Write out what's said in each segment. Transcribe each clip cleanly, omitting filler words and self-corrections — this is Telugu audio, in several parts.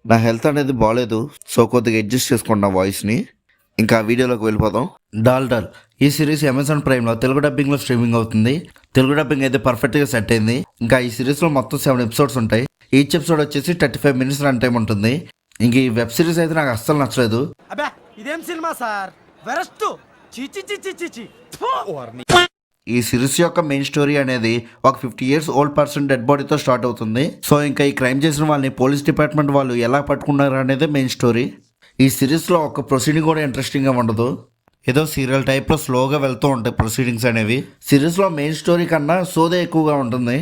నా హెల్త్ అనేది బాగాలేదు. సో కొద్దిగా అడ్జస్ట్ చేసుకున్న వాయిస్ని. ఇంకా వీడియోలోకి వెళ్ళిపోదాం. డాల్ డాల్ ఈ సిరీస్ అమెజాన్ ప్రైమ్లో తెలుగు డబ్బింగ్లో స్ట్రీమింగ్ అవుతుంది. తెలుగు డబ్బింగ్ అయితే పర్ఫెక్ట్గా సెట్ అయింది. ఇంకా ఈ సిరీస్లో మొత్తం 7 ఎపిసోడ్స్ ఉంటాయి. ఈచ్ ఎపిసోడ్ వచ్చేసి 35 మినిట్స్ రన్ టైం ఉంటుంది. ఇంక ఈ వెబ్ సిరీస్ అయితే నాకు అస్సలు నచ్చలేదు. ఇదేం సినిమా సార్, వెరస్తు చీచి చీచి చీచి. ఈ సిరీస్ యొక్క మెయిన్ స్టోరీ అనేది ఒక 50 years ఓల్డ్ పర్సన్ డెడ్ బాడీతో స్టార్ట్ అవుతుంది. సో ఇంకా ఈ క్రైమ్ చేసిన వాళ్ళని పోలీస్ డిపార్ట్మెంట్ వాళ్ళు ఎలా పట్టుకున్నారు అనేది మెయిన్ స్టోరీ. ఈ సిరీస్లో ఒక ప్రొసీడింగ్ కూడా ఇంట్రెస్టింగ్గా ఉండదు. ఏదో సీరియల్ టైప్లో స్లోగా వెళ్తూ ఉంటాయి ప్రొసీడింగ్స్ అనేవి. సిరీస్లో మెయిన్ స్టోరీ కన్నా సోదే ఎక్కువగా ఉంటుంది.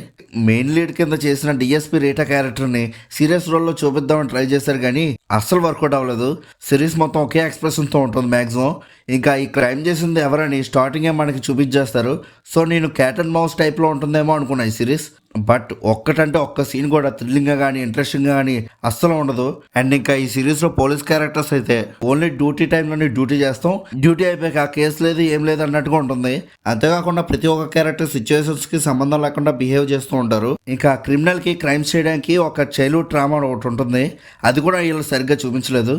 మెయిన్ లీడ్ కింద చేసిన డిఎస్పీ రీటా క్యారెక్టర్ని సీరియస్ రోల్లో చూపిద్దామని ట్రై చేశారు కానీ అస్సలు వర్కౌట్ అవ్వలేదు. సిరీస్ మొత్తం ఒకే ఎక్స్ప్రెషన్తో ఉంటుంది మ్యాక్సిమం. ఇంకా ఈ క్రైమ్ చేసింది ఎవరని స్టార్టింగే మనకి చూపించేస్తారు. సో నేను క్యాట్ అండ్ మౌస్ టైప్లో ఉంటుందేమో అనుకున్నా ఈ సిరీస్. బట్ ఒక్కటంటే ఒక్క సీన్ కూడా థ్రిల్లింగ్గా కానీ ఇంట్రెస్టింగ్గా కానీ అస్సలు ఉండదు. అండ్ ఇంకా ఈ సిరీస్లో పోలీస్ క్యారెక్టర్స్ అయితే ఓన్లీ డ్యూటీ టైంలోనే డ్యూటీ చేస్తాం, డ్యూటీ అయిపోయాక ఆ కేసు లేదు ఏం లేదు అన్నట్టుగా ఉంటుంది. అంతేకాకుండా ప్రతి ఒక్క క్యారెక్టర్ సిచ్యువేషన్స్కి సంబంధం లేకుండా బిహేవ్ చేస్తూ ఉంటారు. ఇంకా క్రిమినల్కి క్రైమ్స్ చేయడానికి ఒక చైల్డ్హుడ్ ట్రామా ఒకటి ఉంటుంది. అది కూడా వీళ్ళు సరిగ్గా చూపించలేదు.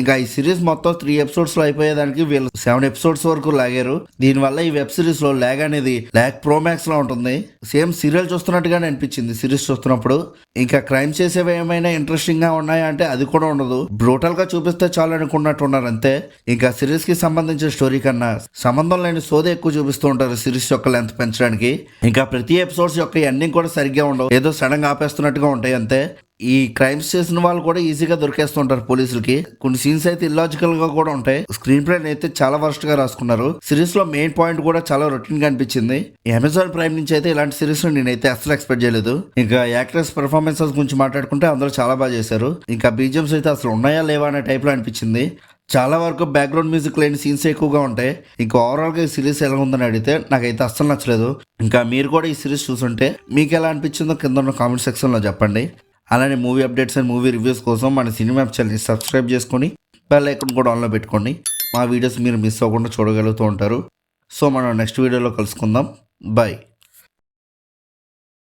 ఇంకా ఈ సిరీస్ మొత్తం 3 ఎపిసోడ్స్లో అయిపోయేదానికి వీళ్ళు 7 ఎపిసోడ్స్ వరకు లాగారు. దీనివల్ల ఈ వెబ్ సిరీస్లో ల్యాగ్ అనేది ల్యాగ్ ప్రోమాక్స్లో ఉంటుంది. సేమ్ సీరియల్ చూస్తున్నట్టుగానే అనిపించింది సిరీస్ చూస్తున్నప్పుడు. ఇంకా క్రైమ్ చేసేవి ఏమైనా ఇంట్రెస్టింగ్గా ఉన్నాయా అంటే అది కూడా ఉండదు. బ్రూటల్గా చూపిస్తే చాలు అనుకున్నట్టు ఉన్నారు అంతే. ఇంకా సిరీస్కి సంబంధించిన స్టోరీ కన్నా సంబంధం లేని సోదే ఎక్కువ చూపిస్తూ ఉంటారు సిరీస్ యొక్క లెంత్ పెంచడానికి. ఇంకా ప్రతి ఎపిసోడ్స్ యొక్క ఎండింగ్ కూడా సరిగ్గా ఉండవు, ఏదో సడన్గా ఆపేస్తున్నట్టుగా ఉంటాయి అంతే. ఈ క్రైమ్స్ చేసిన వాళ్ళు కూడా ఈజీగా దొరికేస్తుంటారు పోలీసులకి. కొన్ని సీన్స్ అయితే ఇల్లాజికల్ గా కూడా ఉంటాయి. స్క్రీన్ ప్లే అయితే చాలా వర్స్ట్ గా రాసుకున్నారు. సిరీస్ లో మెయిన్ పాయింట్ కూడా చాలా రొటీన్ గా అనిపించింది. అమెజాన్ ప్రైమ్ నుంచి అయితే ఇలాంటి సిరీస్ నేనైతే అసలు ఎక్స్పెక్ట్ చేయలేదు. ఇంకా యాక్ట్రెస్ పర్ఫార్మెన్సెస్ గురించి మాట్లాడుకుంటే అందరూ చాలా బాగా చేశారు. ఇంకా బీజిఎమ్స్ అయితే అసలు ఉన్నాయా లేవా అనే టైప్ లో అనిపించింది. చాలా వరకు బ్యాక్గ్రౌండ్ మ్యూజిక్ లేని సీన్స్ ఎక్కువగా ఉంటాయి. ఇంకా ఓవరాల్గా ఈ సిరీస్ ఎలా ఉందని అడిగితే నాకైతే అస్సలు నచ్చలేదు. ఇంకా మీరు కూడా ఈ సిరీస్ చూసుంటే మీకు ఎలా అనిపించిందో కింద ఉన్న కామెంట్ సెక్షన్లో చెప్పండి. అలానే movie updates and movie reviews కోసం మన సినిమా ఛానల్ని సబ్స్క్రైబ్ చేసుకొని బెల్ ఐకాన్ కూడా ఆన్లో పెట్టుకోండి. మా వీడియోస్ మీరు మిస్ అవ్వకుండా చూడగలుగుతూ ఉంటారు. సో మనం నెక్స్ట్ వీడియోలో కలుసుకుందాం. బాయ్.